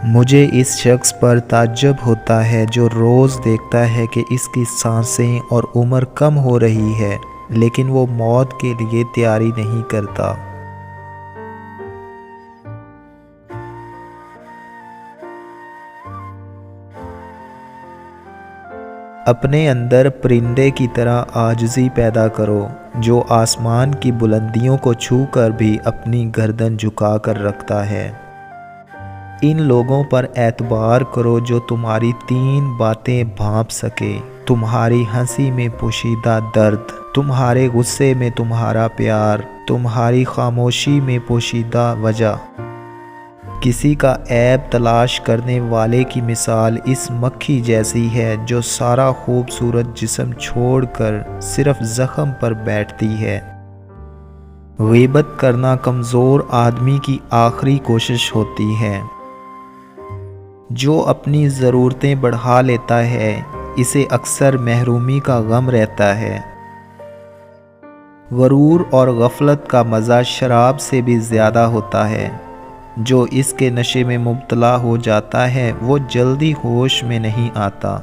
मुझे इस शख्स पर ताज्जुब होता है जो रोज़ देखता है कि इसकी सांसें और उम्र कम हो रही है, लेकिन वो मौत के लिए तैयारी नहीं करता। अपने अंदर परिंदे की तरह आजिज़ी पैदा करो, जो आसमान की बुलंदियों को छू कर भी अपनी गर्दन झुका कर रखता है। इन लोगों पर एतबार करो जो तुम्हारी 3 बातें भांप सके, तुम्हारी हंसी में पोशीदा दर्द, तुम्हारे गुस्से में तुम्हारा प्यार, तुम्हारी खामोशी में पोशीदा वजह। किसी का ऐब तलाश करने वाले की मिसाल इस मक्खी जैसी है जो सारा खूबसूरत जिस्म छोड़कर सिर्फ ज़ख्म पर बैठती है। गीबत करना कमज़ोर आदमी की आखिरी कोशिश होती है। जो अपनी ज़रूरतें बढ़ा लेता है, इसे अक्सर महरूमी का गम रहता है। गुरूर और गफलत का मज़ा शराब से भी ज़्यादा होता है। जो इसके नशे में मुब्तला हो जाता है वो जल्दी होश में नहीं आता।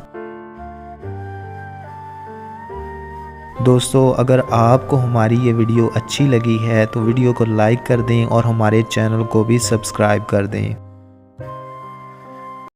दोस्तों, अगर आपको हमारी ये वीडियो अच्छी लगी है तो वीडियो को लाइक कर दें और हमारे चैनल को भी सब्सक्राइब कर दें।